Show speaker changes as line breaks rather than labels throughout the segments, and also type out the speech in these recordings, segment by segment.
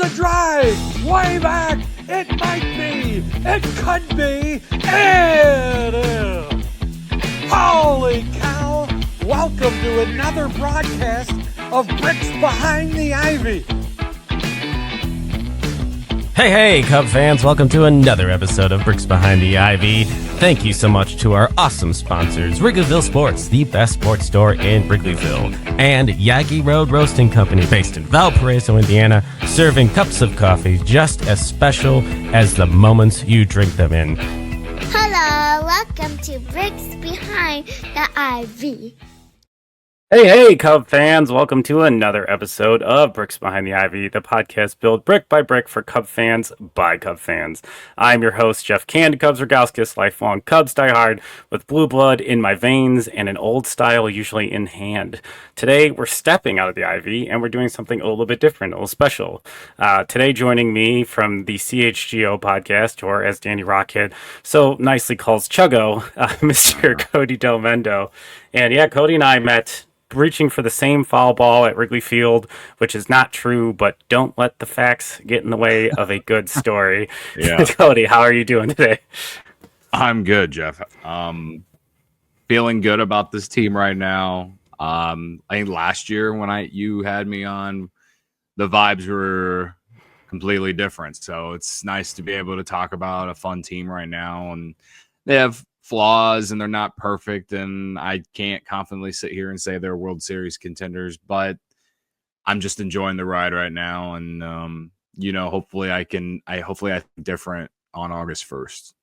the drive, way back, it might be, it could be, it is. Holy cow, welcome to another broadcast of Bricks Behind the Ivy.
Hey, Cub fans, welcome to another episode of Bricks Behind the Ivy. Thank you so much to our awesome sponsors, Wrigleyville Sports, the best sports store in Wrigleyville, and Yagi Road Roasting Company, based in Valparaiso, Indiana, serving cups of coffee just as special as the moments you drink them in.
Hello, welcome to Bricks Behind the Ivy.
Hey, Cub fans, welcome to another episode of Bricks Behind the Ivy, the podcast built brick by brick for Cub fans by Cub fans. I'm your host, Jeff Canned Cubs Ragauskis, lifelong Cubs diehard with blue blood in my veins and an old style usually in hand. Today, we're stepping out of the Ivy and we're doing something a little bit different, a little special. Today, joining me from the CHGO podcast, or as Danny Rockhead so nicely calls CHGO, Mr. Cody Delmendo. And yeah, Cody and I met reaching for the same foul ball at Wrigley Field, which is not true, but don't let the facts get in the way of a good story.
Yeah.
Cody, how are you doing today?
I'm good, Jeff. Feeling good about this team right now. I think last year when you had me on, the vibes were completely different. So it's nice to be able to talk about a fun team right now. And they have flaws and they're not perfect, and I can't confidently sit here and say they're World Series contenders, but I'm just enjoying the ride right now, and hopefully I think different on August 1st.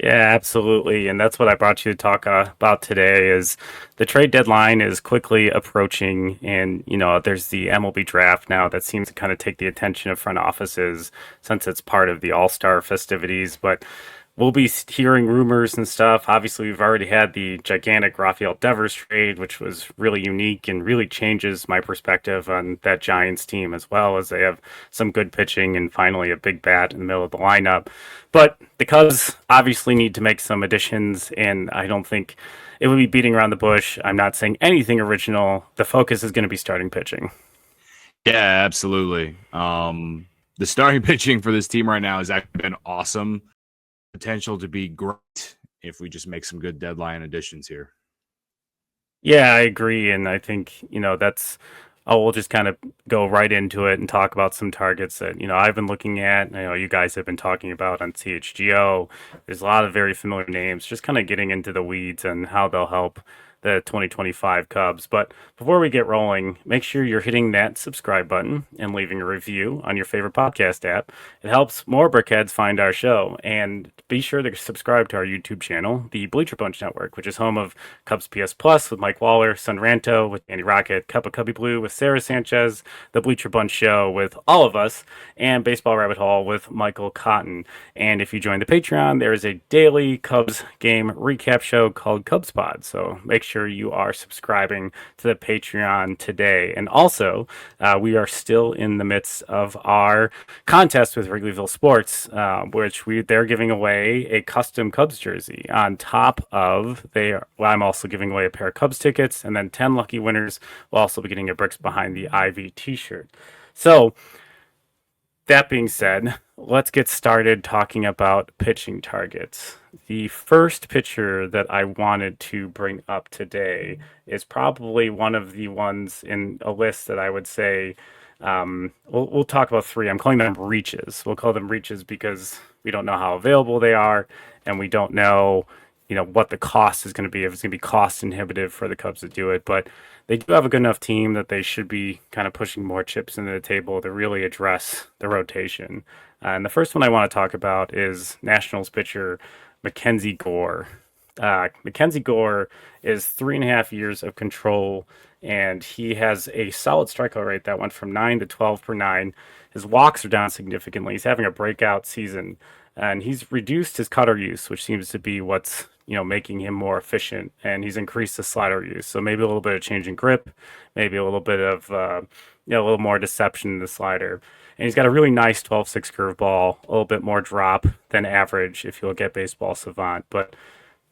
Yeah, absolutely. And that's what I brought you to talk about today is the trade deadline is quickly approaching, and there's the MLB draft now that seems to kind of take the attention of front offices since it's part of the All-Star festivities, but we'll be hearing rumors and stuff. Obviously, we've already had the gigantic Rafael Devers trade, which was really unique and really changes my perspective on that Giants team, as well as they have some good pitching and finally a big bat in the middle of the lineup. But the Cubs obviously need to make some additions, and I don't think it would be beating around the bush. I'm not saying anything original. The focus is going to be starting pitching.
Yeah, absolutely. The starting pitching for this team right now has actually been awesome. Potential to be great if we just make some good deadline additions here.
Yeah, I agree, and I think we'll just kind of go right into it and talk about some targets that I've been looking at. You guys have been talking about on CHGO. There's a lot of very familiar names. Just kind of getting into the weeds and how they'll help the 2025 Cubs. But before we get rolling, make sure you're hitting that subscribe button and leaving a review on your favorite podcast app. It helps more brickheads find our show. And be sure to subscribe to our YouTube channel, the Bleacher Bunch Network, which is home of Cubs PS Plus with Mike Waller, Sunranto with Andy Rocket, Cup of Cubby Blue with Sarah Sanchez, the Bleacher Bunch Show with all of us, and Baseball Rabbit Hole with Michael Cotton. And if you join the Patreon, there is a daily Cubs game recap show called Cubs Pod. So make sure you are subscribing to the Patreon today. And also, we are still in the midst of our contest with Wrigleyville Sports, which they're giving away a custom Cubs jersey. On top of I'm also giving away a pair of Cubs tickets, and then 10 lucky winners will also be getting a Bricks Behind the Ivy t-shirt. So that being said, let's get started talking about pitching targets. The first pitcher that I wanted to bring up today is probably one of the ones in a list that I would say we'll talk about three. I'm calling them reaches. We'll call them reaches because we don't know how available they are, and we don't know, what the cost is going to be, if it's going to be cost inhibitive for the Cubs to do it. But they do have a good enough team that they should be kind of pushing more chips into the table to really address the rotation. And the first one I want to talk about is Nationals pitcher Mackenzie Gore. Mackenzie Gore is 3.5 years of control, and he has a solid strikeout rate that went from 9 to 12 per 9. His walks are down significantly. He's having a breakout season, and he's reduced his cutter use, which seems to be what's making him more efficient, and he's increased the slider use. So maybe a little bit of change in grip, maybe a little bit of a little more deception in the slider. And he's got a really nice 12-6 curveball, a little bit more drop than average if you look at Baseball Savant. But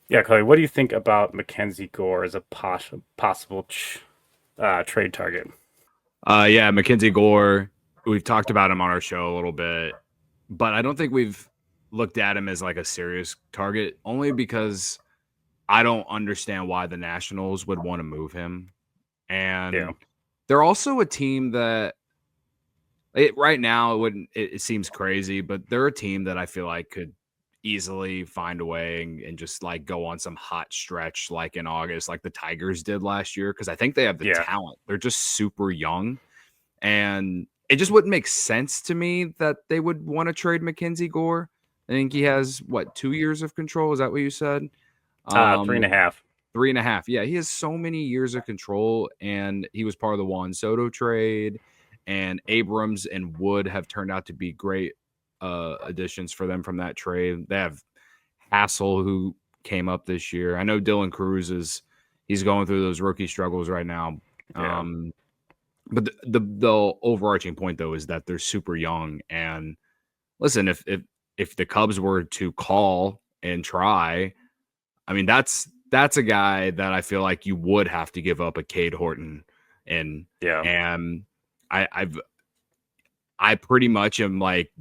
yeah, Cody, what do you think about Mackenzie Gore as a possible trade target?
Mackenzie Gore we've talked about him on our show a little bit, but I don't think we've looked at him as like a serious target, only because I don't understand why the Nationals would want to move him.
Yeah.
And they're also a team that right now it seems crazy, but they're a team that I feel like could easily find a way and just like go on some hot stretch like in August, like the Tigers did last year, because I think they have the
Yeah.
talent. They're just super young, and it just wouldn't make sense to me that they would want to trade Mackenzie Gore. I think he has what, 2 years of control? Is that what you said?
3.5.
3.5. Yeah, he has so many years of control, and he was part of the Juan Soto trade. And Abrams and Wood have turned out to be great additions for them from that trade. They have Hassel, who came up this year. I know Dylan Cruz he's going through those rookie struggles right now.
Yeah.
But the overarching point though is that they're super young. And listen, if the Cubs were to call and try, I mean that's a guy that I feel like you would have to give up a Cade Horton and
Yeah.
and I pretty much am like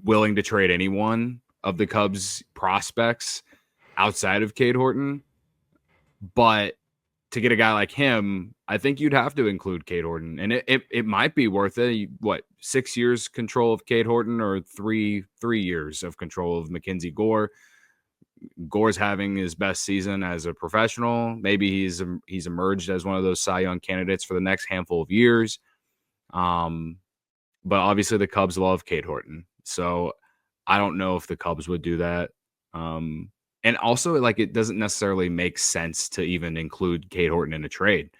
willing to trade anyone of the Cubs prospects outside of Cade Horton, but to get a guy like him, I think you'd have to include Cade Horton, and it might be worth it. What, 6 years control of Cade Horton, or three years of control of Mackenzie Gore? Gore's having his best season as a professional. Maybe he's emerged as one of those Cy Young candidates for the next handful of years. But obviously the Cubs love Cade Horton, so I don't know if the Cubs would do that. And also, like, it doesn't necessarily make sense to even include Cade Horton in a trade.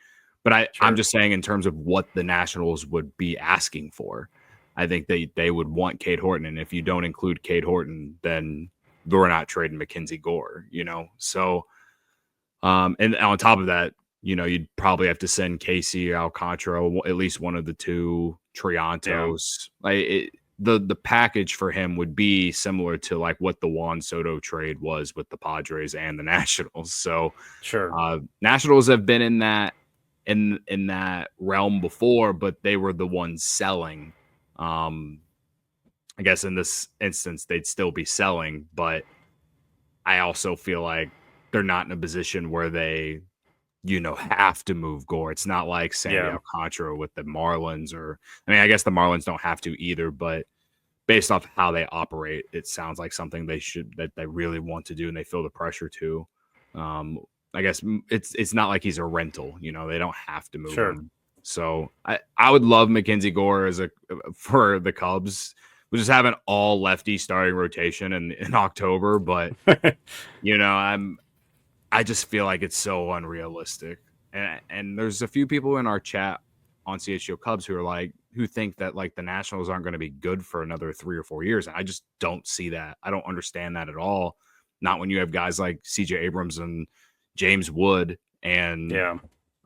But I'm just saying, in terms of what the Nationals would be asking for, I think they would want Cade Horton. And if you don't include Cade Horton, then we're not trading Mackenzie Gore, So, and on top of that, you'd probably have to send Casey or Alcantara, at least one of the two, Triantos. Like the package for him would be similar to like what the Juan Soto trade was with the Padres and the Nationals. So Nationals have been in that realm before, but they were the ones selling. I guess in this instance they'd still be selling, but I also feel like they're not in a position where they have to move Gore. It's not like Sandy Alcantara with the Marlins, I guess the Marlins don't have to either, but based off how they operate, it sounds like something that they really want to do and they feel the pressure to. I guess it's not like he's a rental, they don't have to move him. So I would love Mackenzie Gore for the Cubs. We just have an all lefty starting rotation in October, but I just feel like it's so unrealistic. And there's a few people in our chat on CHGO Cubs who think that like the Nationals aren't going to be good for another 3 or 4 years. And I just don't see that. I don't understand that at all. Not when you have guys like CJ Abrams and James Wood and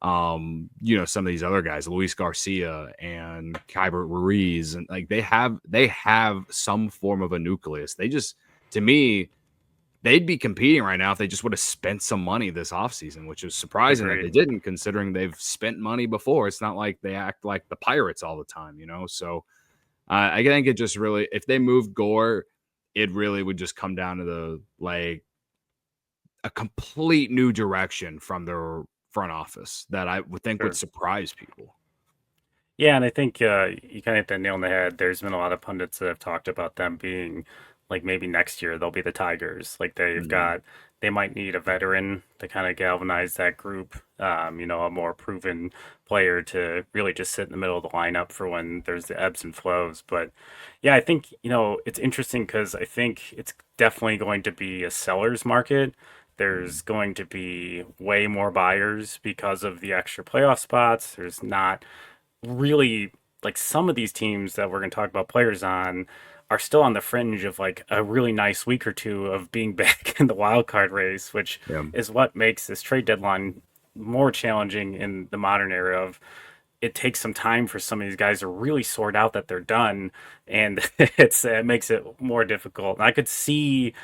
some of these other guys, Luis Garcia and Kybert Ruiz, and like they have some form of a nucleus. They just, to me, they'd be competing right now if they just would have spent some money this offseason, which is surprising that they didn't, considering they've spent money before. It's not like they act like the Pirates all the time, So I think it just really, if they moved Gore, it really would just come down to a complete new direction from their front office that I would think would surprise people.
Yeah, and I think you kind of hit that nail on the head. There's been a lot of pundits that have talked about them being like maybe next year they'll be the Tigers. Like they might need a veteran to kind of galvanize that group. A more proven player to really just sit in the middle of the lineup for when there's the ebbs and flows. But yeah, I think, it's interesting because I think it's definitely going to be a seller's market. There's going to be way more buyers because of the extra playoff spots. There's not really, like, some of these teams that we're going to talk about players on are still on the fringe of like a really nice week or two of being back in the wild card race, which is what makes this trade deadline more challenging in the modern era of it takes some time for some of these guys to really sort out that they're done. And it makes it more difficult. And I could see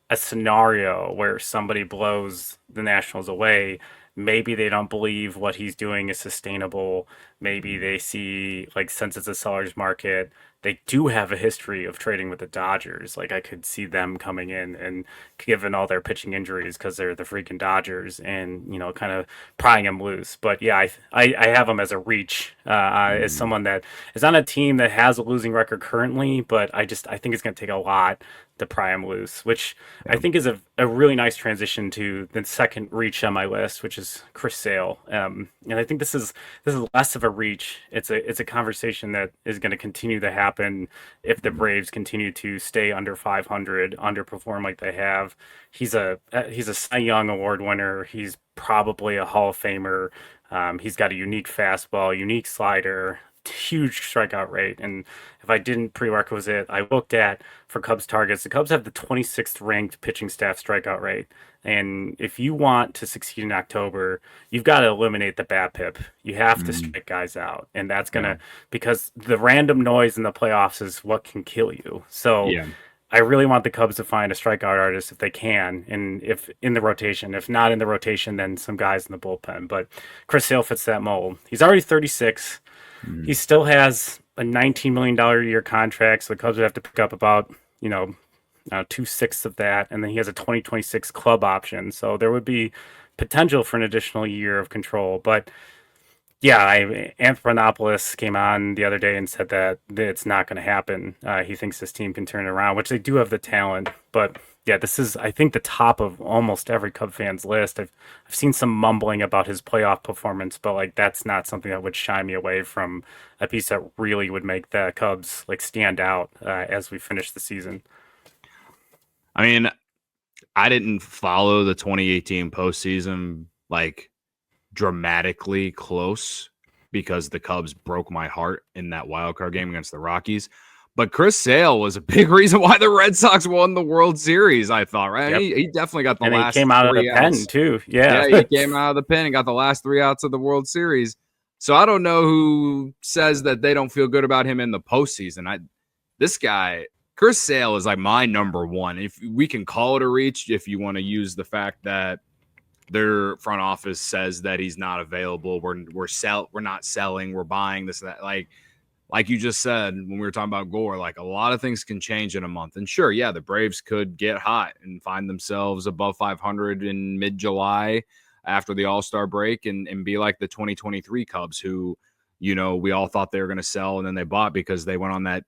a scenario where somebody blows the Nationals away. Maybe they don't believe what he's doing is sustainable. maybe they see, like, since it's a seller's market, they do have a history of trading with the Dodgers. Like, I could see them coming in and, given all their pitching injuries, because they're the freaking Dodgers, and kind of prying them loose. But yeah, I have them as a reach, as
Mm,
someone that is on a team that has a losing record currently, but I think it's going to take a lot to pry him loose, which I
yeah.
think is a really nice transition to the second reach on my list, which is Chris Sale. And I think this is less of a reach. It's a conversation that is going to continue to happen if the Braves continue to stay under 500, underperform like they have. He's a Cy Young Award winner. He's probably a Hall of Famer. He's got a unique fastball, unique slider, huge strikeout rate. And if I didn't prerequisite, I looked at for Cubs targets. The Cubs have the 26th ranked pitching staff strikeout rate. And if you want to succeed in October, you've got to eliminate the BABIP. You have to
Mm,
strike guys out. And that's going
yeah.
to, because the random noise in the playoffs is what can kill you. So
Yeah.
I really want the Cubs to find a strikeout artist if they can, and if in the rotation. If not in the rotation, then some guys in the bullpen. But Chris Sale fits that mold. He's already 36. He
Mm,
still has a $19 million a year contract, so the Cubs would have to pick up about, 2/6 of that, and then he has a 2026 club option, so there would be potential for an additional year of control. But yeah, Anthropopoulos came on the other day and said that it's not going to happen. He thinks this team can turn it around, which they do have the talent. But yeah, this is, I think, the top of almost every Cub fan's list. I've seen some mumbling about his playoff performance, but like that's not something that would shy me away from a piece that really would make the Cubs like stand out as we finish the season.
I mean, I didn't follow the 2018 postseason like dramatically close because the Cubs broke my heart in that wild card game against the Rockies. But Chris Sale was a big reason why the Red Sox won the World Series, I thought, right?
Yep,
He definitely got the
and he
last
came out of the
three
pen
outs.
too. Yeah,
Yeah, he came out of the pen and got the last 3 outs of the World Series. So I don't know who says that they don't feel good about him in the postseason. This guy, Chris Sale, is like my number one. If we can call it a reach, if you want to use the fact that their front office says that he's not available, we're not selling, we're buying this and that. Like you just said when we were talking about Gore, like a lot of things can change in a month. And sure, yeah, the Braves could get hot and find themselves above 500 in mid-July after the All-Star break and be like the 2023 Cubs who, we all thought they were going to sell and then they bought because they went on that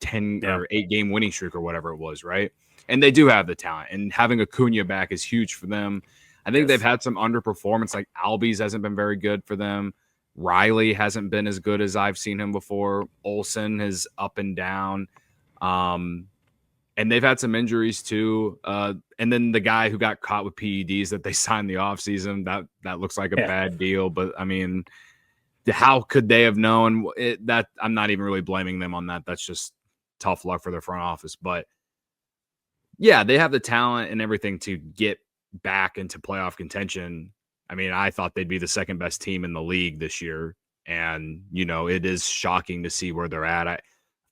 10
yeah,
or 8 game winning streak or whatever it was, right? And they do have the talent. And having Acuna back is huge for them. I think they've
yes,
had some underperformance. Like Albies hasn't been very good for them. Riley hasn't been as good as I've seen him before. Olsen is up and down. And they've had some injuries too. And then the guy who got caught with PEDs that they signed the offseason, that looks like a
yeah.
bad deal. But I mean, how could they have known that? I'm not even really blaming them on that. That's just tough luck for their front office. But yeah, they have the talent and everything to get back into playoff contention. I mean, I thought they'd be the second best team in the league this year. And, it is shocking to see where they're at. A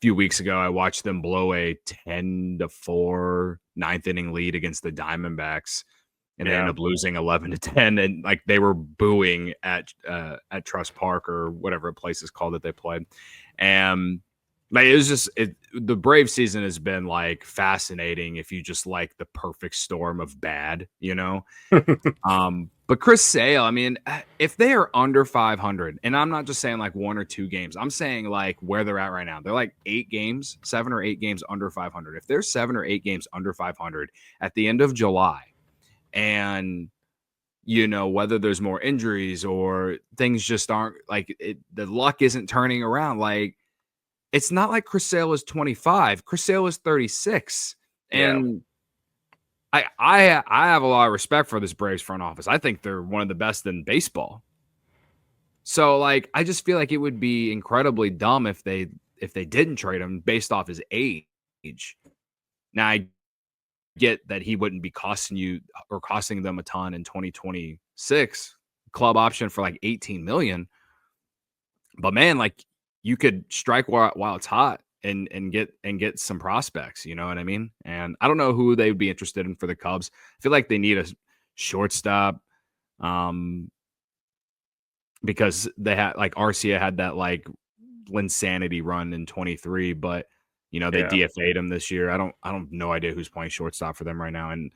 few weeks ago, I watched them blow a 10-4 ninth inning lead against the Diamondbacks. And they
Yeah.
ended up losing 11-10. And like they were booing at Trust Park or whatever place is called that they played. And like it was just the Brave season has been like fascinating if you just like the perfect storm of bad, But Chris Sale, I mean, if they are under 500, and I'm not just saying like 1 or 2 games, I'm saying like where they're at right now. They're like 7 or 8 games under 500. If they're 7 or 8 games under 500 at the end of July, and whether there's more injuries or things just aren't like the luck isn't turning around, like it's not like Chris Sale is 25. Chris Sale is 36.
Yeah.
And I have a lot of respect for this Braves front office. I think they're one of the best in baseball. So like I just feel like it would be incredibly dumb if they didn't trade him based off his age. Now I get that he wouldn't be costing you or costing them a ton in 2026. Club option for like 18 million. But man, like you could strike while it's hot and get some prospects, you know what I mean? And I don't know who they would be interested in for the Cubs. I feel like they need a shortstop. because they had like Arcia had that like Linsanity run in 23, but they DFA'd him this year. I don't no idea who's playing shortstop for them right now. And,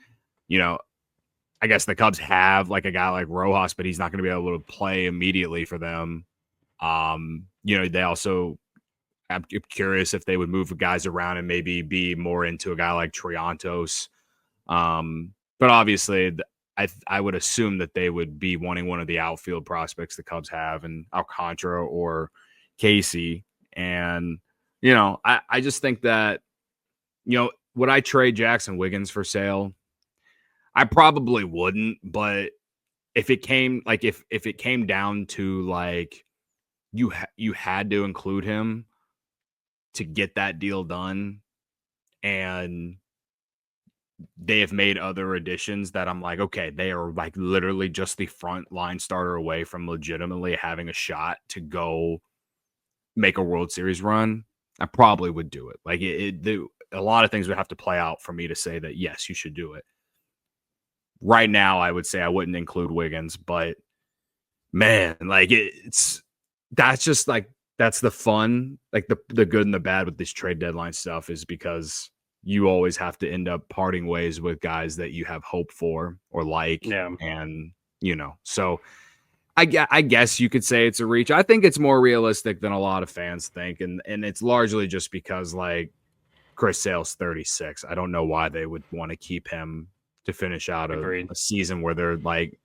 I guess the Cubs have like a guy like Rojas, but he's not going to be able to play immediately for them. They also, I'm curious if they would move guys around and maybe be more into a guy like Triantos. But obviously I would assume that they would be wanting one of the outfield prospects the Cubs have, and Alcantara or Casey. And, I just think that, would I trade Jackson Wiggins for sale? I probably wouldn't, but if it came down to like you had to include him to get that deal done, and they have made other additions that I'm like, okay, they are like literally just the front line starter away from legitimately having a shot to go make a World Series run, I probably would do it. Like a lot of things would have to play out for me to say that, yes, you should do it. Right now, I would say I wouldn't include Wiggins, but man, like that's just like, that's the fun, like the good and the bad with this trade deadline stuff, is because you always have to end up parting ways with guys that you have hope for or like.
Yeah.
And, so I guess you could say it's a reach. I think it's more realistic than a lot of fans think. And it's largely just because like Chris Sale's 36. I don't know why they would want to keep him to finish out a season where they're like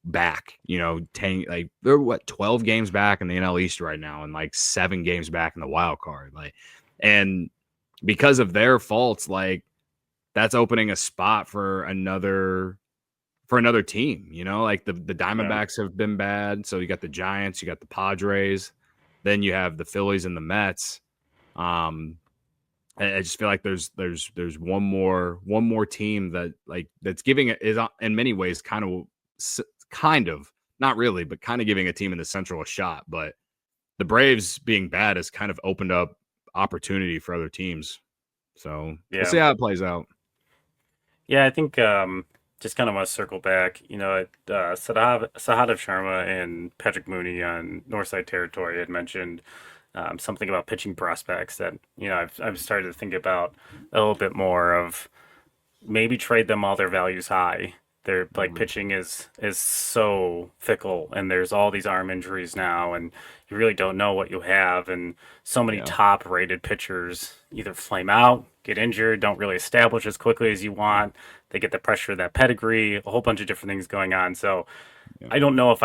back, they're 12 games back in the NL East right now, and like 7 games back in the wild card. Like, and because of their faults, like that's opening a spot for another team, like the Diamondbacks have been bad. So you got the Giants, you got the Padres, then you have the Phillies and the Mets. I just feel like there's one more team that like that's giving it is in many ways kind of not really, but kind of giving a team in the Central a shot. But the Braves being bad has kind of opened up opportunity for other teams. So we'll see how it plays out.
Yeah, I think just kind of want to circle back. Sahadav Sharma and Patrick Mooney on Northside Territory had mentioned something about pitching prospects that I've started to think about a little bit more of maybe trade them while their value's high. Their pitching is so fickle, and there's all these arm injuries now, and you really don't know what you have. And so many top rated pitchers either flame out, get injured, don't really establish as quickly as you want. They get the pressure of that pedigree, a whole bunch of different things going on. So I don't know if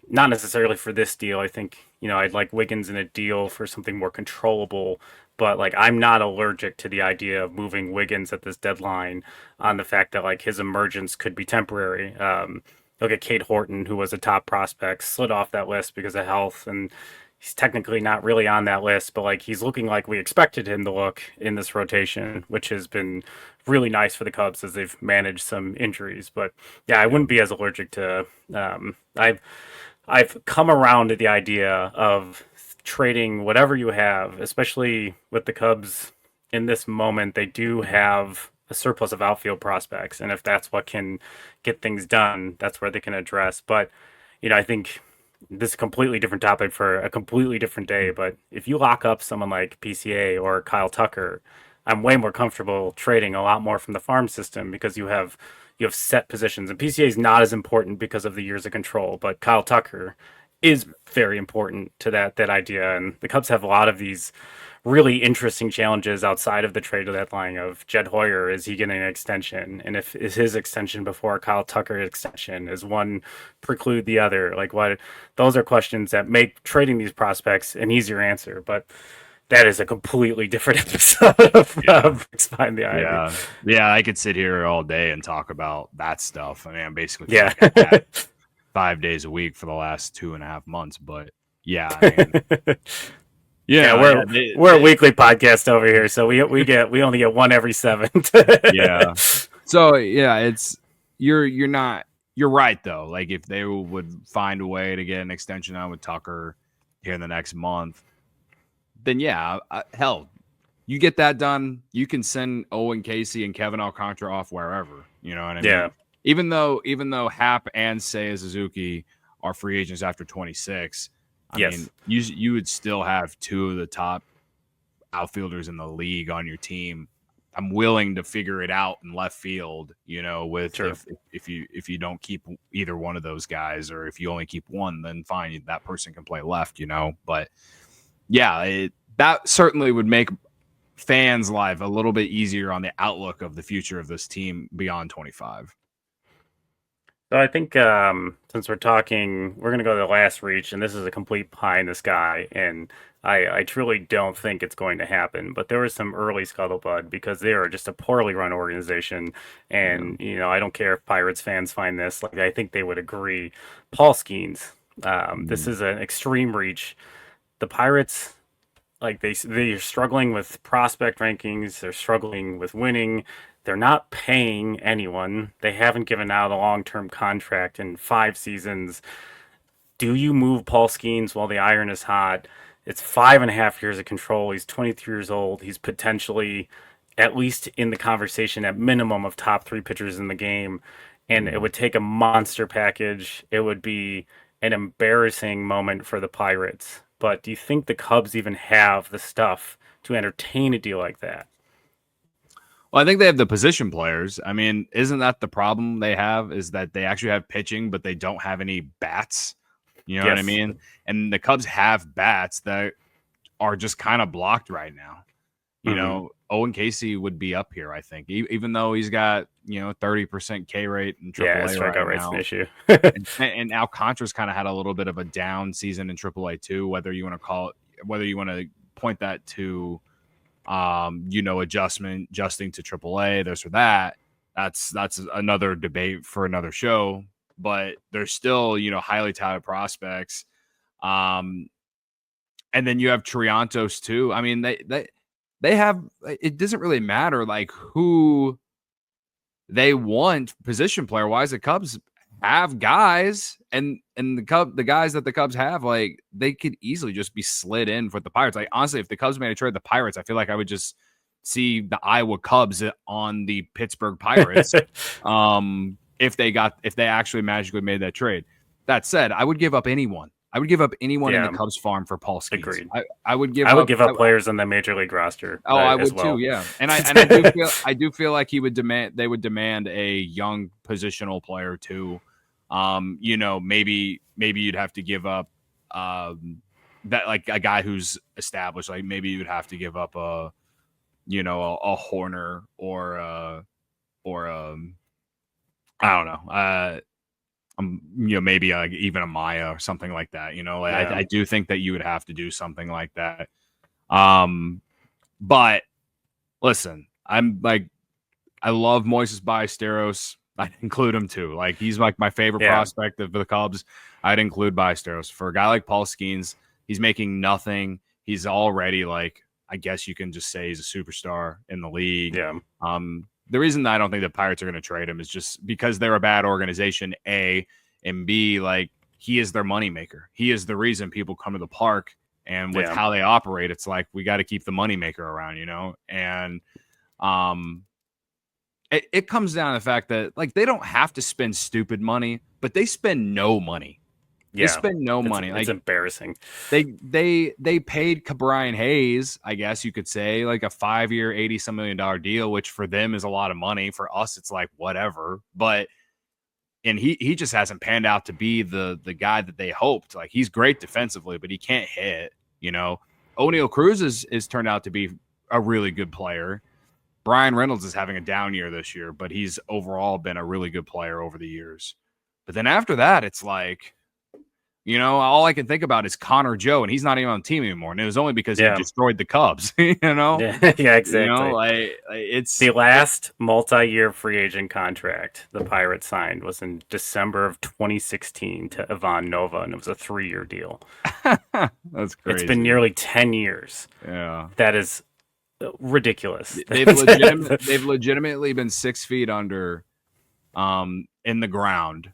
not necessarily for this deal. I think, I'd like Wiggins in a deal for something more controllable, but like I'm not allergic to the idea of moving Wiggins at this deadline on the fact that like his emergence could be temporary. Look at Cade Horton, who was a top prospect, slid off that list because of health, and he's technically not really on that list, but like he's looking like we expected him to look in this rotation, which has been really nice for the Cubs as they've managed some injuries. But yeah, I wouldn't be as allergic to. I've come around to the idea of trading whatever you have, especially with the Cubs in this moment. They do have a surplus of outfield prospects, and if that's what can get things done, that's where they can address. But I think this is a completely different topic for a completely different day. But if you lock up someone like PCA or Kyle Tucker, I'm way more comfortable trading a lot more from the farm system because you have set positions, and PCA is not as important because of the years of control, but Kyle Tucker is very important to that idea. And the Cubs have a lot of these really interesting challenges outside of the trade deadline of Jed Hoyer. Is he getting an extension? And if is his extension before Kyle Tucker's extension? Is one preclude the other? Like what? Those are questions that make trading these prospects an easier answer. But that is a completely different episode of Find the Ivy.
Yeah, I could sit here all day and talk about that stuff. I mean, I'm basically
like
I've had 5 days a week for the last 2.5 months. But yeah, I mean,
we're a weekly podcast over here, so we only get one every 7.
Yeah. So yeah, you're right though. Like if they would find a way to get an extension on with Tucker here in the next month, then yeah, hell, you get that done. You can send Owen Casey and Kevin Alcantara off wherever. You know what I mean?
Yeah.
Even though Hap and Seiya Suzuki are free agents after 26. I
Yes.
mean, you would still have two of the top outfielders in the league on your team. I'm willing to figure it out in left field, with
Sure.
if you don't keep either one of those guys, or if you only keep one, then fine, that person can play left, But yeah, that certainly would make fans' life a little bit easier on the outlook of the future of this team beyond 25.
So I think since we're talking, we're going to go to the last reach, and this is a complete pie in the sky, and I truly don't think it's going to happen. But there was some early scuttlebutt because they are just a poorly run organization, and I don't care if Pirates fans find this, like I think they would agree. Paul Skeens, this is an extreme reach. The Pirates, like they're struggling with prospect rankings, they're struggling with winning. They're not paying anyone. They haven't given out a long-term contract in 5 seasons. Do you move Paul Skeens while the iron is hot? It's 5.5 years of control. He's 23 years old. He's potentially at least in the conversation at minimum of top 3 pitchers in the game. And it would take a monster package. It would be an embarrassing moment for the Pirates. But do you think the Cubs even have the stuff to entertain a deal like that?
Well, I think they have the position players. I mean, isn't that the problem they have, is that they actually have pitching, but they don't have any bats? You know what I mean? And the Cubs have bats that are just kind of blocked right now. Owen Casey would be up here, I think, even though he's got, 30% K rate in AAA
strikeout
right
rate's
now.
an issue.
and Alcantara's kind of had a little bit of a down season in AAA too, whether you want to point that to adjusting to AAA, this or that. That's another debate for another show. But there's still, highly touted prospects. And then you have Triantos too. I mean, they have, it doesn't really matter like who they want position player wise. The Cubs have guys, and the guys that the Cubs have, like, they could easily just be slid in for the Pirates. Like, honestly, if the Cubs made a trade the Pirates, I feel like I would just see the Iowa Cubs on the Pittsburgh Pirates. If they actually magically made that trade. That said, I would give up anyone. I would give up anyone in the Cubs farm for Paul Skeens.
Agreed.
I would give
up players on the major league roster.
Oh, I would too. Yeah, and I do feel like they would demand a young positional player too. Maybe you'd have to give up that, like a guy who's established. Like maybe you'd have to give up a Horner or I don't know. Maybe even a Maya or something like that. I do think that you would have to do something like that. But listen, I love Moises Ballesteros. I'd include him too. Like, he's like my favorite prospect of the Cubs. I'd include Ballesteros. For a guy like Paul Skeens, he's making nothing. He's already, like, I guess you can just say he's a superstar in the league.
Yeah.
The reason that I don't think the Pirates are going to trade him is just because they're a bad organization, A, and B, like, he is their moneymaker. He is the reason people come to the park, and with how they operate, it's like, we got to keep the moneymaker around, and it comes down to the fact that, like, they don't have to spend stupid money, but they spend no money. They spend no money.
It's embarrassing.
They paid Brian Hayes, I guess you could say, like a 5-year, $80-some million deal, which for them is a lot of money. For us, it's like whatever. And he just hasn't panned out to be the guy that they hoped. Like, he's great defensively, but he can't hit. O'Neal Cruz is turned out to be a really good player. Brian Reynolds is having a down year this year, but he's overall been a really good player over the years. But then after that, it's like, all I can think about is Connor Joe, and he's not even on the team anymore. And it was only because he destroyed the Cubs,
Yeah, exactly.
It's
the last multi-year free agent contract the Pirates signed was in December of 2016 to Ivan Nova, and it was a 3-year deal.
That's crazy.
It's been nearly 10 years.
Yeah.
That is ridiculous.
They've legitimately been 6 feet under in the ground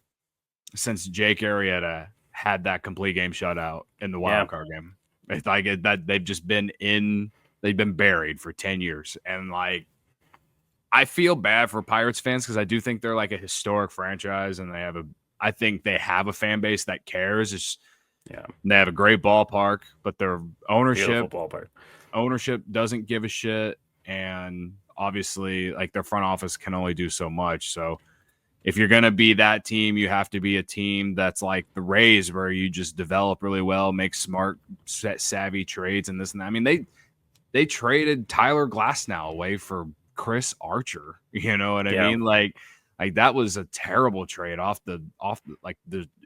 since Jake Arrieta had that complete game shutout in the wild card game. It's like that they've been buried for 10 years. And like, I feel bad for Pirates fans because I do think they're like a historic franchise, and I I think they have a fan base that cares. They have a great ballpark, but their ownership doesn't give a shit, and obviously, like, their front office can only do so much. So if you're gonna be that team, you have to be a team that's like the Rays, where you just develop really well, make smart, savvy trades, and this and that. I mean, they traded Tyler Glasnow away for Chris Archer. You know what I mean? Like that was a terrible trade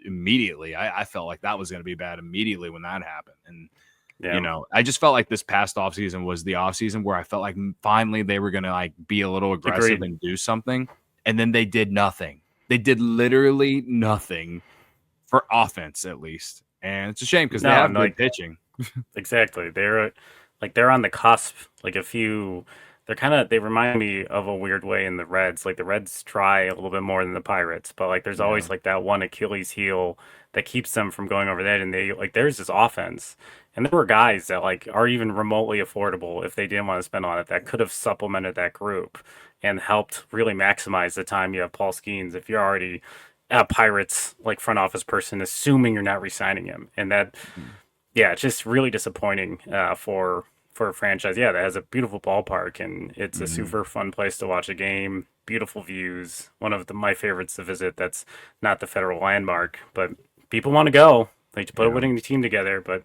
immediately. I felt like that was going to be bad immediately when that happened. And, you know, I just felt like this past offseason was the offseason where I felt like finally they were going to like be a little aggressive and do something. And then they did nothing. They did literally nothing for offense, at least. And it's a shame because they have good pitching.
Exactly. They're on the cusp. Like they remind me of a weird way in the Reds. Like the Reds try a little bit more than the Pirates, but like there's always like that one Achilles heel that keeps them from going over that. And there's this offense. And there were guys that like are even remotely affordable if they didn't want to spend on it that could have supplemented that group and helped really maximize the time you have Paul Skeens if you're already a Pirates like front office person, assuming you're not re-signing him. And that, it's just really disappointing for a franchise, that has a beautiful ballpark and it's a super fun place to watch a game. Beautiful views. One of my favorites to visit. That's not the Federal Landmark, but people want to go. Like to put a winning team together, but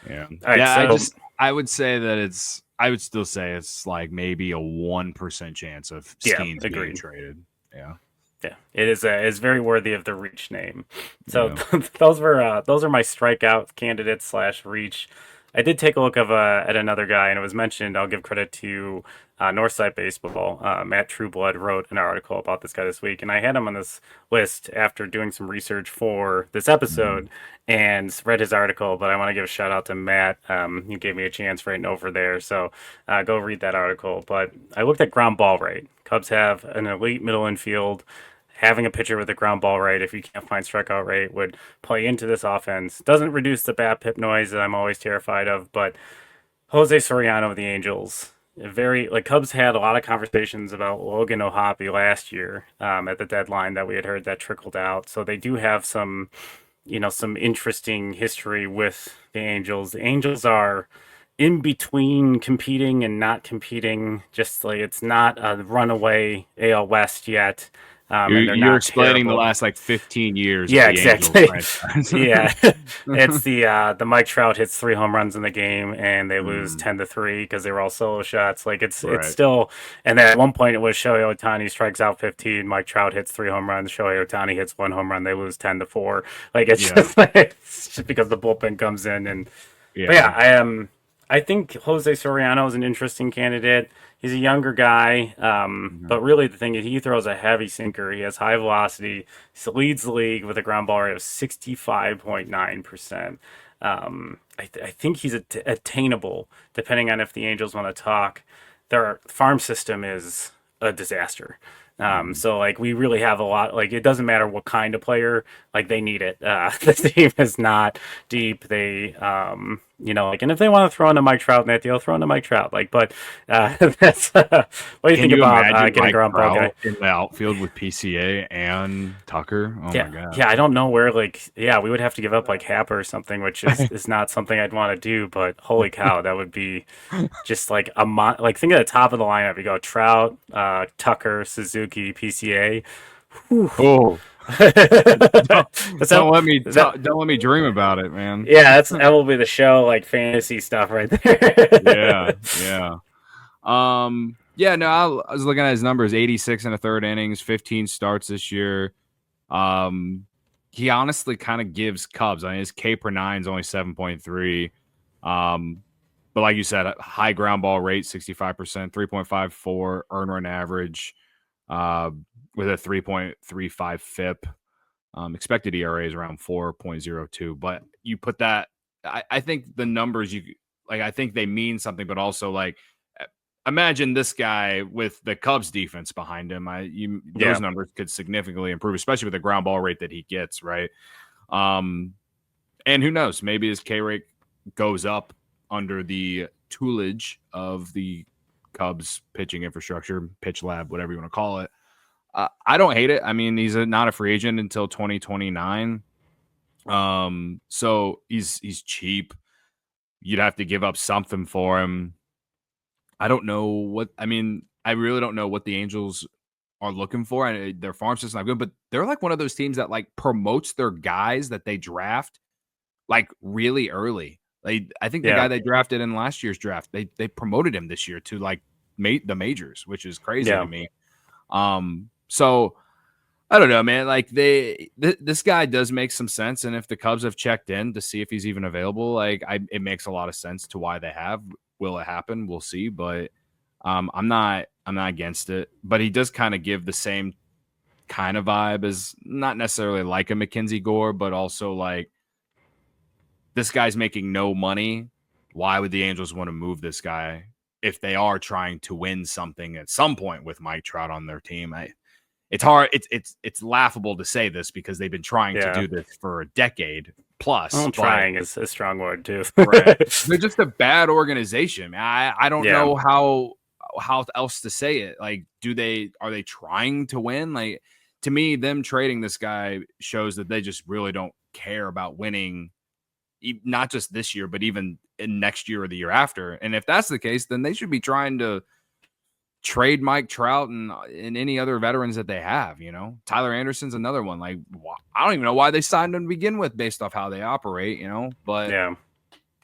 I would say that I would still say it's like maybe a 1% chance of Skeens being traded. Yeah,
it is very worthy of the Reach name. So those are my strikeout candidates / Reach. I did take a look at another guy, and it was mentioned. I'll give credit to Northside Baseball. Matt Trueblood wrote an article about this guy this week, and I had him on this list after doing some research for this episode and read his article. But I want to give a shout out to Matt. He gave me a chance right over there, so go read that article. But I looked at ground ball rate. Cubs have an elite middle infield. Having a pitcher with a ground ball rate, if you can't find strikeout rate, would play into this offense. Doesn't reduce the BABIP noise that I'm always terrified of, but Jose Soriano of the Angels, Cubs had a lot of conversations about Logan O'Hoppe last year at the deadline that we had heard that trickled out. So they do have some interesting history with the Angels. The Angels are in between competing and not competing. Just like it's not a runaway AL West yet.
You're explaining the last 15 years.
Yeah,
of the
exactly.
Angels
It's the Mike Trout hits 3 home runs in the game and they lose 10-3 because they were all solo shots. It's still, and then at one point it was Shohei Ohtani strikes out 15, Mike Trout hits 3 home runs, Shohei Ohtani hits 1 home run, they lose 10-4. It's just because the bullpen comes in and I think Jose Soriano is an interesting candidate. He's a younger guy, but really the thing is he throws a heavy sinker. He has high velocity. He leads the league with a ground ball rate of 65.9%. I think he's attainable, depending on if the Angels want to talk. Their farm system is a disaster. So we really have a lot, it doesn't matter what kind of player, they need it. The team is not deep. They, and if they want to throw in a Mike Trout in that deal, throw in a Mike Trout. But that's, what do you think about getting a ground ball guy
in the outfield with PCA and Tucker? Oh my God.
Yeah. I don't know where, we would have to give up Happer or something, which is not something I'd want to do, but holy cow, that would be just think of the top of the lineup. You go Trout, Tucker, Suzuki, PCA. Whew.
Oh. Don't let me dream about it, man.
Yeah, that will be the show, fantasy stuff right there.
Yeah. I was looking at his numbers: 86 in the third innings, 15 starts this year. He honestly kind of gives Cubs. His K per 9 is only 7.3. But like you said, a high ground ball rate, 65%, 3.54 earn run average. With a 3.35 FIP. Expected ERA is around 4.02. But you put that, I think the numbers I think they mean something, but also imagine this guy with the Cubs defense behind him. Those numbers could significantly improve, especially with the ground ball rate that he gets, right? And who knows? Maybe his K rate goes up under the tutelage of the Cubs pitching infrastructure, pitch lab, whatever you want to call it. I don't hate it. I mean, he's not a free agent until 2029. So he's cheap. You'd have to give up something for him. I don't know what. I mean, I really don't know what the Angels are looking for, and their farm system's not good. But they're like one of those teams that like promotes their guys that they draft like really early. Like I think the guy they drafted in last year's draft, they promoted him this year to like the majors, which is crazy to me. So I don't know, man. Like this guy does make some sense, and if the Cubs have checked in to see if he's even available, like it makes a lot of sense to why they have. Will it happen? We'll see, but I'm not against it. But he does kind of give the same kind of vibe as not necessarily like a Mackenzie Gore, but also like this guy's making no money. Why would the Angels want to move this guy if they are trying to win something at some point with Mike Trout on their team? It's hard. It's laughable to say this because they've been trying to do this for a decade plus.
Trying is a strong word too.
Right. They're just a bad organization. I don't know how else to say it. Like, are they trying to win? Like, to me, them trading this guy shows that they just really don't care about winning, not just this year, but even in next year or the year after. And if that's the case, then they should be trying to trade Mike Trout and any other veterans that they have. You know, Tyler Anderson's another one. Like, I don't even know why they signed him to begin with based off how they operate, you know, but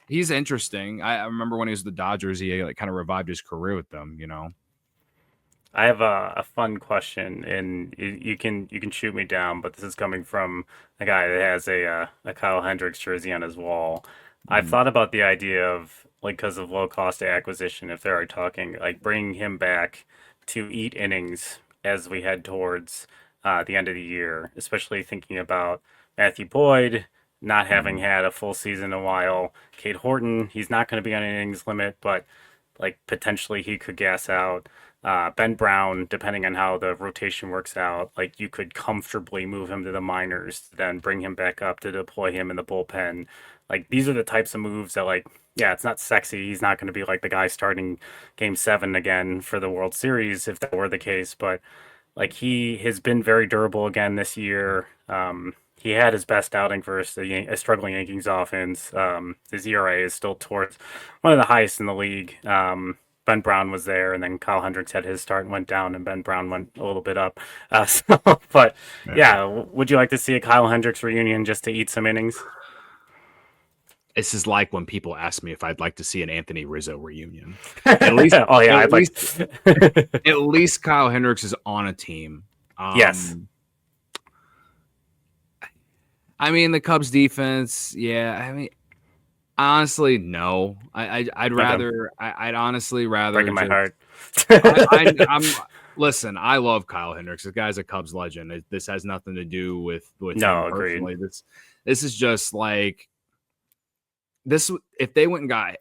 he's interesting. I remember when he was the Dodgers, he like kind of revived his career with them, you know.
I have a fun question, and you can shoot me down, but this is coming from a guy that has a Kyle Hendricks jersey on his wall. I've thought about the idea of, like, because of low cost of acquisition, if they're talking, like, bringing him back to eat innings as we head towards the end of the year, especially thinking about Matthew Boyd not having had a full season in a while. Cade Horton, he's not going to be on an innings limit, but, like, potentially he could gas out. Ben Brown, depending on how the rotation works out, like, you could comfortably move him to the minors, then bring him back up to deploy him in the bullpen. Like, these are the types of moves that, like, yeah, it's not sexy. He's not going to be like the guy starting Game 7 again for the World Series if that were the case. But, like, he has been very durable again this year. He had his best outing versus a struggling Yankees offense. His ERA is still towards one of the highest in the league. Ben Brown was there, and then Kyle Hendricks had his start and went down, and Ben Brown went a little bit up. But yeah, would you like to see a Kyle Hendricks reunion just to eat some innings?
This is like when people ask me if I'd like to see an Anthony Rizzo reunion. At least, at least Kyle Hendricks is on a team.
Yes.
I mean, the Cubs defense, yeah. I mean, honestly, no. I'd honestly rather
breaking my heart.
Listen, I love Kyle Hendricks. This guy's a Cubs legend. This has nothing to do with him personally.
Agreed.
This is just like this. If they went and got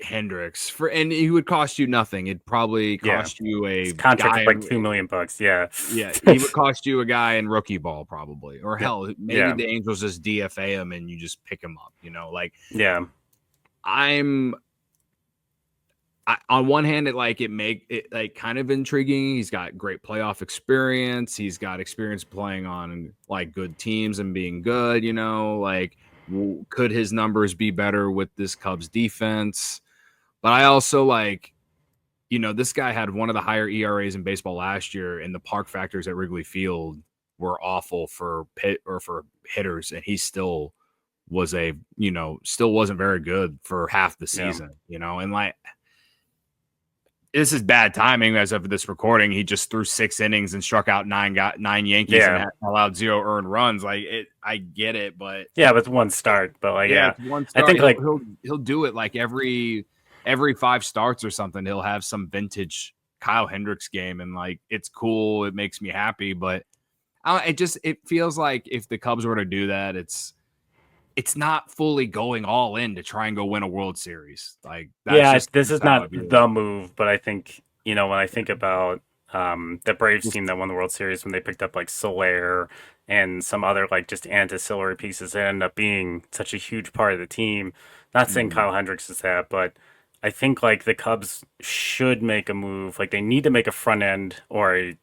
Hendricks and he would cost you nothing, it'd probably cost you a
contract like $2 million. Yeah,
he would cost you a guy in rookie ball probably, or hell, maybe the Angels just DFA him and you just pick him up. You know, like on one hand, it make it like kind of intriguing. He's got great playoff experience. He's got experience playing on like good teams and being good. You know, like could his numbers be better with this Cubs defense? But I also this guy had one of the higher ERAs in baseball last year, and the park factors at Wrigley Field were awful for hitters, and he still wasn't very good for half the season. You know, and like. This is bad timing as of this recording. He just threw 6 innings and struck out nine Yankees and allowed 0 earned runs. Like I get it, but
with one start. But
one start, I think he'll do it like every 5 starts or something. He'll have some vintage Kyle Hendricks game, and like it's cool. It makes me happy, but it feels like if the Cubs were to do that, it's not fully going all in to try and go win a World Series. Like,
this is not the move, but I think, when I think about the Braves team that won the World Series when they picked up like Soler and some other like just ancillary pieces that end up being such a huge part of the team. Not saying Kyle Hendricks is that, but I think like the Cubs should make a move. Like they need to make a front end or a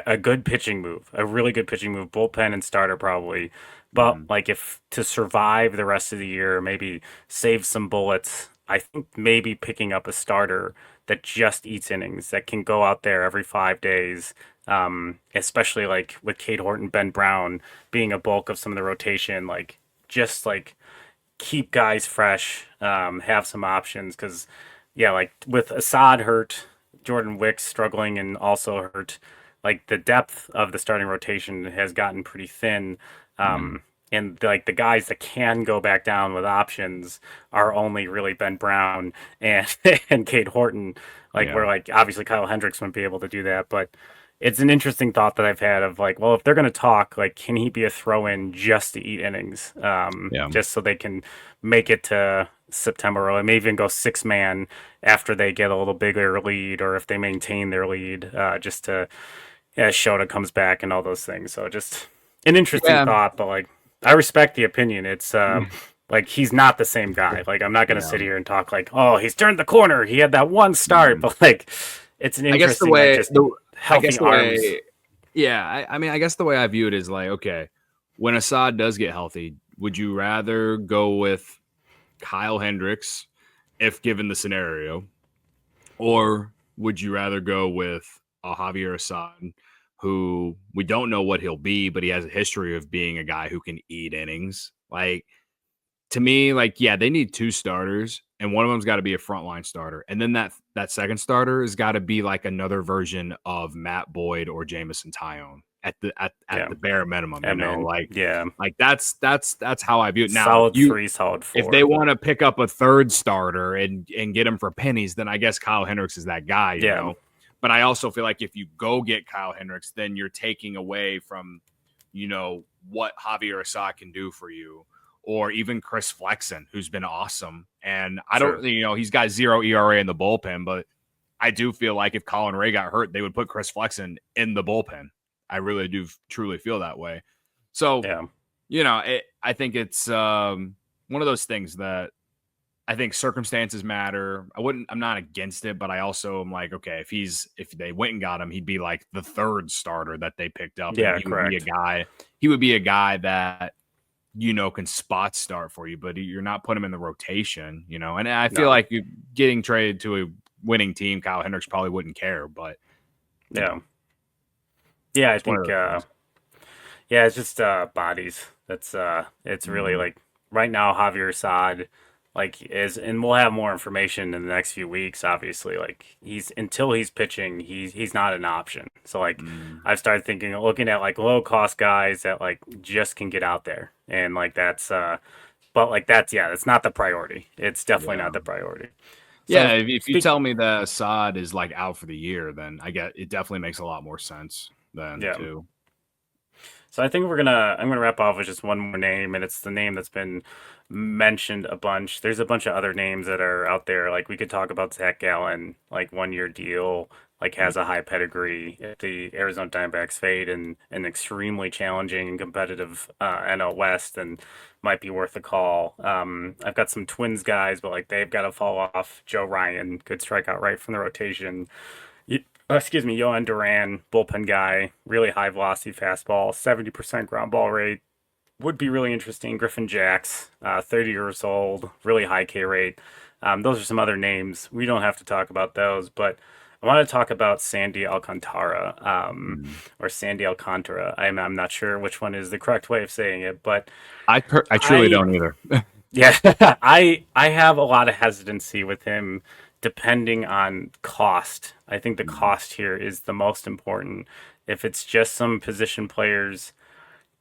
a good pitching move, a really good pitching move, bullpen and starter probably. But like if to survive the rest of the year, maybe save some bullets. I think maybe picking up a starter that just eats innings, that can go out there every 5 days, especially like with Cade Horton, Ben Brown being a bulk of some of the rotation, like just like keep guys fresh, have some options. Because, yeah, like with Assad hurt, Jordan Wicks struggling and also hurt, like the depth of the starting rotation has gotten pretty thin. And like the guys that can go back down with options are only really Ben Brown and and Cade Horton. Like
Yeah.
we're like obviously Kyle Hendricks wouldn't be able to do that, but it's an interesting thought that I've had of like, well, if they're going to talk, like, can he be a throw in just to eat innings,
Yeah.
just so they can make it to September, or maybe even go 6 man after they get a little bigger lead, or if they maintain their lead, just to Shota comes back and all those things. So just an interesting
Yeah.
thought, but like I respect the opinion. It's like he's not the same guy. Like I'm not going to
Yeah.
sit here and talk like, oh, he's turned the corner. He had that one start, but like it's an
I guess the
interesting,
way
like, just healthy arms.
I mean, I guess the way I view it is like, okay, when Assad does get healthy, would you rather go with Kyle Hendricks if given the scenario, or would you rather go with a Javier Assad, who we don't know what he'll be, but he has a history of being a guy who can eat innings? Like, to me, like, yeah, they need 2 starters, and one of them's got to be a frontline starter, and then that second starter has got to be like another version of Matt Boyd or Jamison Tyone at the bare minimum. You know, like that's how I view it. Now,
solid 3, solid 4.
if they want to pick up a third starter and get him for pennies, then I guess Kyle Hendricks is that guy. You know, but I also feel like if you go get Kyle Hendricks, then you're taking away from, you know, what Javier Assad can do for you. Or even Chris Flexen, who's been awesome. And I don't, you know, he's got 0 ERA in the bullpen, but I do feel like if Colin Ray got hurt, they would put Chris Flexen in the bullpen. I really do truly feel that way. So, you know, I think it's one of those things that I think circumstances matter. I'm not against it, but I also am like, okay, if they went and got him, he'd be like the third starter that they picked up.
Yeah,
and he would be a guy that, you know, can spot start for you, but you're not putting him in the rotation, you know. And I feel like you getting traded to a winning team, Kyle Hendricks probably wouldn't care, but
I think it's just bodies. That's it's really like right now Javier Assad like and we'll have more information in the next few weeks, obviously. Like until he's pitching, he's not an option. So like I've started looking at like low cost guys that like just can get out there, and like that's but like that's not the priority. It's definitely not the priority. So,
if you tell me that Assad is like out for the year, then I get it definitely makes a lot more sense than too.
So I think I'm gonna wrap off with just one more name, and it's the name that's been mentioned a bunch. There's a bunch of other names that are out there. Like we could talk about Zach Gallen, like 1-year deal, like has a high pedigree. If the Arizona Diamondbacks fade in an extremely challenging and competitive NL West, and might be worth a call. I've got some Twins guys, but like they've got to fall off. Joe Ryan could strike out right from the rotation. Yohan Duran, bullpen guy, really high velocity fastball, 70% ground ball rate. Would be really interesting. Griffin Jacks, 30 years old, really high K rate. Those are some other names. We don't have to talk about those, but I want to talk about Sandy Alcantara, or Sandy Alcantara. I'm not sure which one is the correct way of saying it, but
I truly don't either.
I have a lot of hesitancy with him depending on cost. I think the cost here is the most important. If it's just some position players,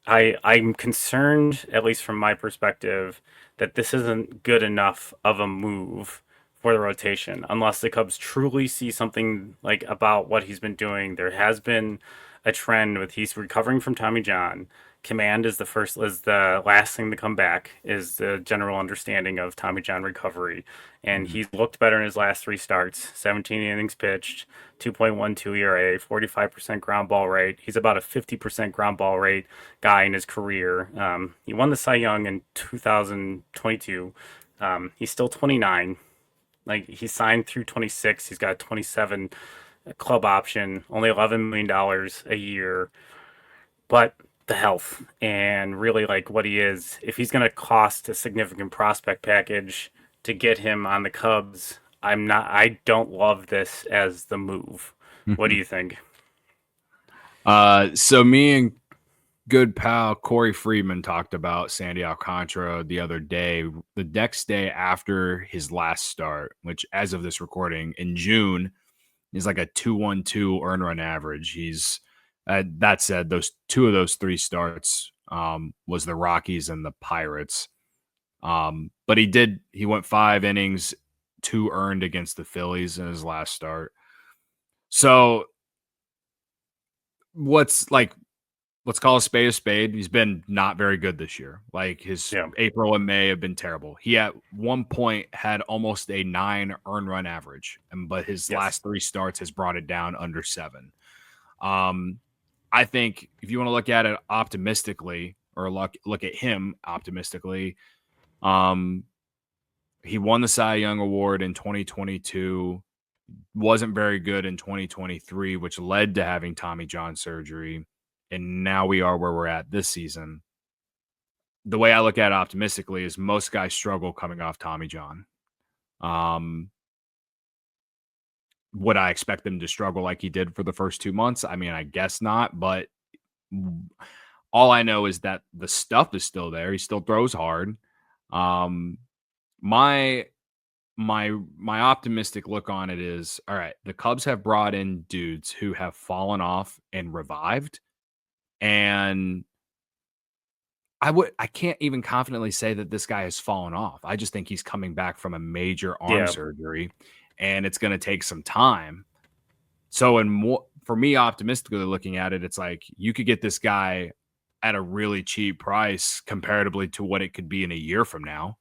I'm concerned, at least from my perspective, that this isn't good enough of a move for the rotation unless the Cubs truly see something like about what he's been doing. There has been a trend with he's recovering from Tommy John. Command is the last thing to come back, is the general understanding of Tommy John recovery. And he's looked better in his last 3 starts, 17 innings pitched, 2.12 ERA, 45% ground ball rate. He's about a 50% ground ball rate guy in his career. He won the Cy Young in 2022. He's still 29. Like he signed through 26. He's got a 27 a club option, only $11 million a year, but the health and really like what he is, if he's going to cost a significant prospect package to get him on the Cubs, I don't love this as the move. What do you think?
So me and good pal Corey Friedman talked about Sandy Alcantara the other day, the next day after his last start, which as of this recording in June is like a 2.12 earn run average. He's that said, those two of those three starts was the Rockies and the Pirates. But he went 5 innings, 2 earned against the Phillies in his last start. So let's call a spade a spade. He's been not very good this year. Like his April and May have been terrible. He at one point had almost a 9 earn run average, but his last 3 starts has brought it down under 7. I think if you want to look at it optimistically or look at him optimistically, he won the Cy Young Award in 2022, wasn't very good in 2023, which led to having Tommy John surgery. And now we are where we're at this season. The way I look at it optimistically is most guys struggle coming off Tommy John. Would I expect them to struggle like he did for the first 2 months? I mean, I guess not, but all I know is that the stuff is still there. He still throws hard. My optimistic look on it is, all right, the Cubs have brought in dudes who have fallen off and revived. And I can't even confidently say that this guy has fallen off. I just think he's coming back from a major arm surgery, and it's going to take some time. So, for me, optimistically looking at it, it's like you could get this guy at a really cheap price comparatively to what it could be in a year from now.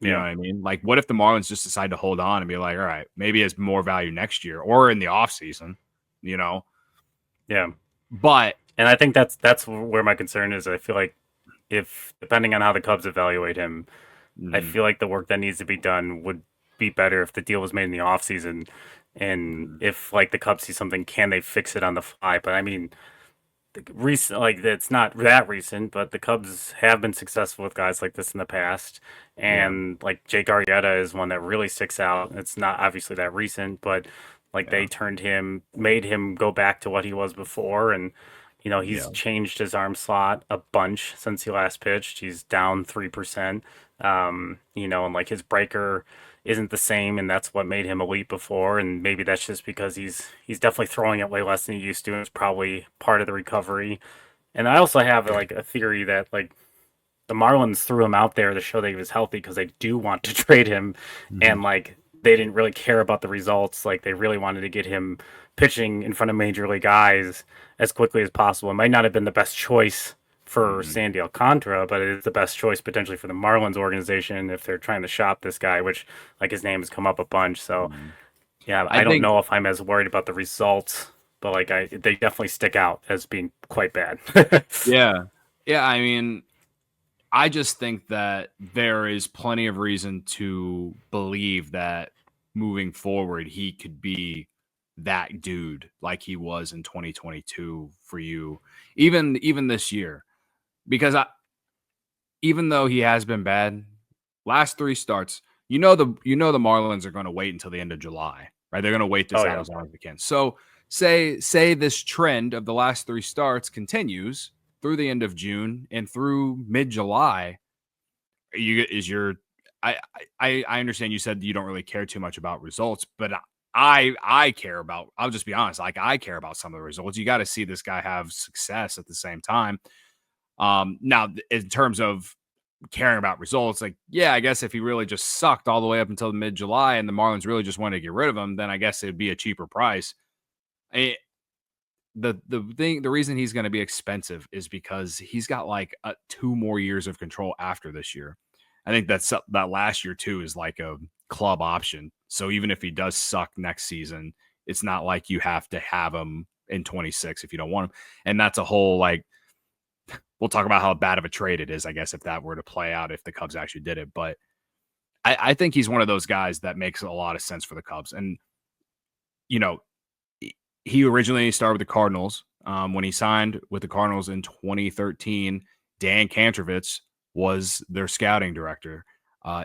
You know what I mean? Like, what if the Marlins just decide to hold on and be like, all right, maybe it's more value next year or in the offseason, you know?
Yeah.
But
and I think that's where my concern is. I feel like if depending on how the Cubs evaluate him, I feel like the work that needs to be done would be better if the deal was made in the offseason. And if like the Cubs see something, can they fix it on the fly? But I mean, recent, like it's not that recent, but the Cubs have been successful with guys like this in the past. And like Jake Arrieta is one that really sticks out. It's not obviously that recent, but like they made him go back to what he was before. And you know, he's changed his arm slot a bunch since he last pitched. He's down 3%. You know, and like his breaker isn't the same, and that's what made him elite before. And maybe that's just because he's definitely throwing it way less than he used to, and it's probably part of the recovery. And I also have like a theory that like the Marlins threw him out there to show that he was healthy because they do want to trade him, and like they didn't really care about the results. Like they really wanted to get him pitching in front of major league guys as quickly as possible. It might not have been the best choice for Sandy Alcantara, but it is the best choice potentially for the Marlins organization if they're trying to shop this guy, which like his name has come up a bunch. So I don't know if I'm as worried about the results, but like they definitely stick out as being quite bad.
Yeah. I mean, I just think that there is plenty of reason to believe that moving forward, he could be that dude like he was in 2022 for you, even this year. Because even though he has been bad, last 3 starts, the Marlins are going to wait until the end of July, right? They're going to wait this out as long as they can. So say this trend of the last 3 starts continues through the end of June and through mid-July. I understand you said you don't really care too much about results, but I care about. I'll just be honest. Like I care about some of the results. You got to see this guy have success at the same time. Now, in terms of caring about results, like, I guess if he really just sucked all the way up until mid-July and the Marlins really just wanted to get rid of him, then I guess it'd be a cheaper price. The reason he's going to be expensive is because he's got like 2 more years of control after this year. I think that last year too is like a club option. So even if he does suck next season, it's not like you have to have him in 26 if you don't want him. And that's a whole like. We'll talk about how bad of a trade it is, I guess, if that were to play out, if the Cubs actually did it. But I think he's one of those guys that makes a lot of sense for the Cubs. And, he originally started with the Cardinals. When he signed with the Cardinals in 2013, Dan Kantrovitz was their scouting director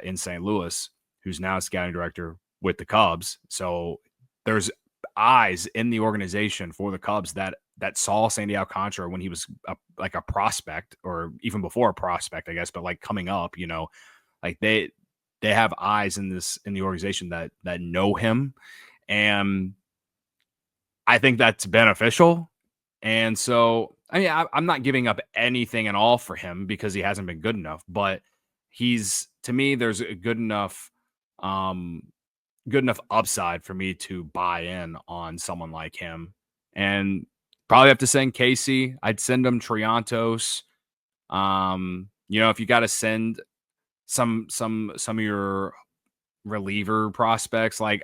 in St. Louis, who's now scouting director with the Cubs. So there's eyes in the organization for the Cubs that saw Sandy Alcantara when he was like a prospect, or even before a prospect, I guess, but like coming up, like they have eyes in the organization that know him, and I think that's beneficial. And so, I mean, I'm not giving up anything at all for him because he hasn't been good enough, but to me, there's a good enough upside for me to buy in on someone like him. And probably have to send Casey. I'd send him Triantos. If you got to send some of your reliever prospects, like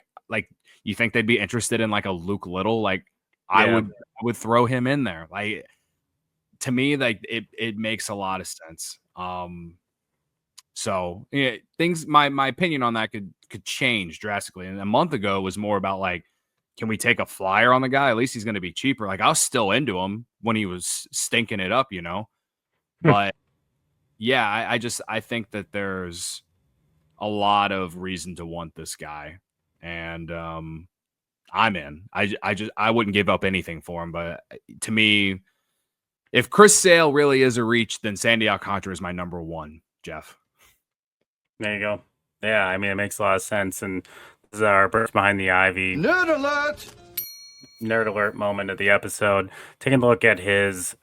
you think they'd be interested in like a Luke Little, like I would throw him in there. Like, to me, like it makes a lot of sense. So yeah, my opinion on that could change drastically. And a month ago was more about like, can we take a flyer on the guy? At least he's going to be cheaper. Like, I was still into him when he was stinking it up, But yeah, I think that there's a lot of reason to want this guy, and I'm in. I wouldn't give up anything for him. But to me, if Chris Sale really is a reach, then Sandy Alcantara is my number one, Jeff.
There you go. Yeah, I mean, it makes a lot of sense. And this is our Birds Behind the Ivy
Nerd alert!
Nerd alert moment of the episode. Taking a look at his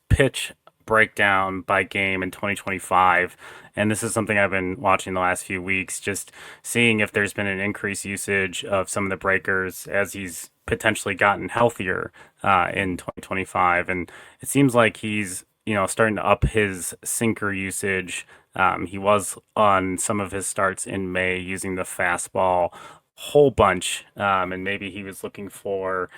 pitch breakdown by game in 2025. And this is something I've been watching the last few weeks, just seeing if there's been an increased usage of some of the breakers as he's potentially gotten healthier in 2025. And it seems like he's, starting to up his sinker usage. He was on some of his starts in May using the fastball whole bunch, and maybe he was looking for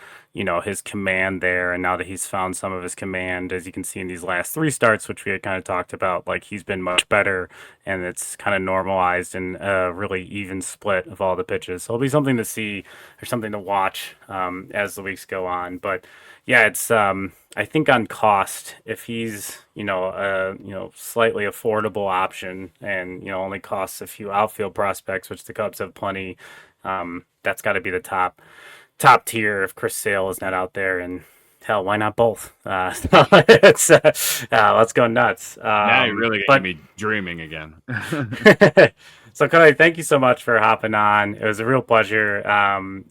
his command there, and now that he's found some of his command, as you can see in these last 3 starts, which we had kind of talked about, like he's been much better, and it's kind of normalized in a really even split of all the pitches. So it'll be something to see or something to watch as the weeks go on. But yeah, it's I think on cost, if he's a slightly affordable option and only costs a few outfield prospects, which the Cubs have plenty, that's got to be the top tier if Chris Sale is not out there, and hell, why not both? Let's go nuts.
Now you're really getting me dreaming again.
So, Cody, thank you so much for hopping on. It was a real pleasure.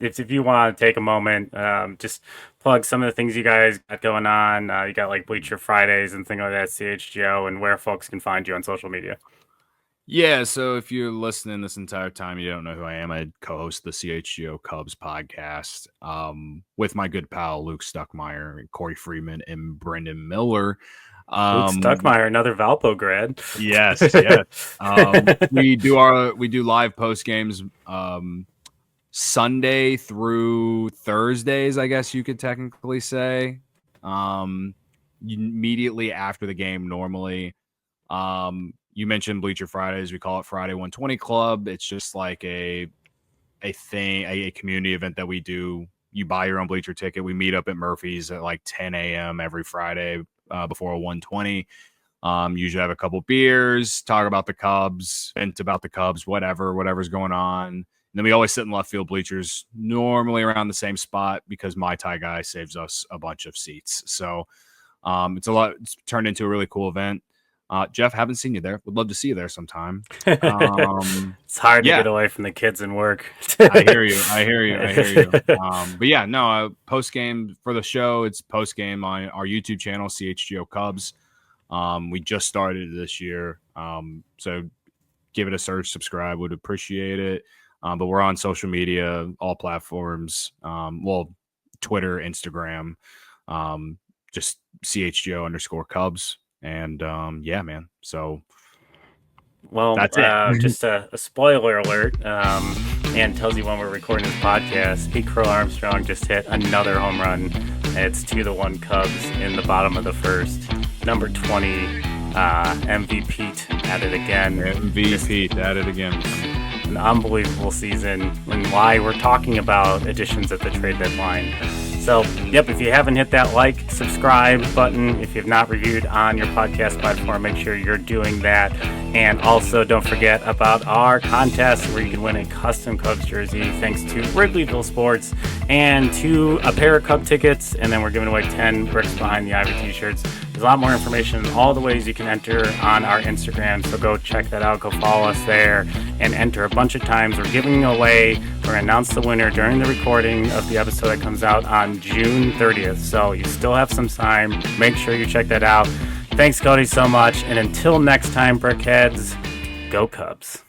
If you want to take a moment, just plug some of the things you guys got going on. You got like Bleacher Fridays and things like that, CHGO, and where folks can find you on social media.
Yeah, so if you're listening this entire time, you don't know who I am. I co-host the CHGO Cubs podcast with my good pal Luke Stuckmeyer, Corey Freeman, and Brendan Miller.
Luke Stuckmeyer, another Valpo grad.
Yes. We do live post games Sunday through Thursdays, I guess you could technically say. Immediately after the game, normally. You mentioned Bleacher Fridays. We call it Friday 120 Club. It's just like a community event that we do. You buy your own bleacher ticket. We meet up at Murphy's at like 10 a.m. every Friday before a 120. Usually have a couple beers, talk about the Cubs, vent about the Cubs, whatever's going on. And then we always sit in left field bleachers, normally around the same spot because my Thai guy saves us a bunch of seats. So it's turned into a really cool event. Jeff, haven't seen you there. Would love to see you there sometime.
It's hard to get away from the kids and work.
I hear you. But yeah, no, post game for the show. It's post game on our YouTube channel, CHGO Cubs. We just started this year. So give it a search, subscribe, would appreciate it. But we're on social media, all platforms. Twitter, Instagram, just CHGO_Cubs. And yeah, man. So that's it.
Just a spoiler alert, and tells you when we're recording this podcast. Pete Crow Armstrong just hit another home run. It's 2-1 Cubs in the bottom of the first. Number 20, MVP at it again.
MVP at it again.
An unbelievable season, and why we're talking about additions at the trade deadline. So, yep, if you haven't hit that like, subscribe button, if you've not reviewed on your podcast platform, make sure you're doing that. And also, don't forget about our contest where you can win a custom Cubs jersey thanks to Wrigleyville Sports and a pair of Cub tickets. And then we're giving away 10 Bricks Behind the Ivy t-shirts. There's a lot more information on all the ways you can enter on our Instagram. So go check that out. Go follow us there and enter a bunch of times. We're giving away, we're going to announce the winner during the recording of the episode that comes out on June 30th. So you still have some time. Make sure you check that out. Thanks, Cody, so much. And until next time, Brickheads, go Cubs.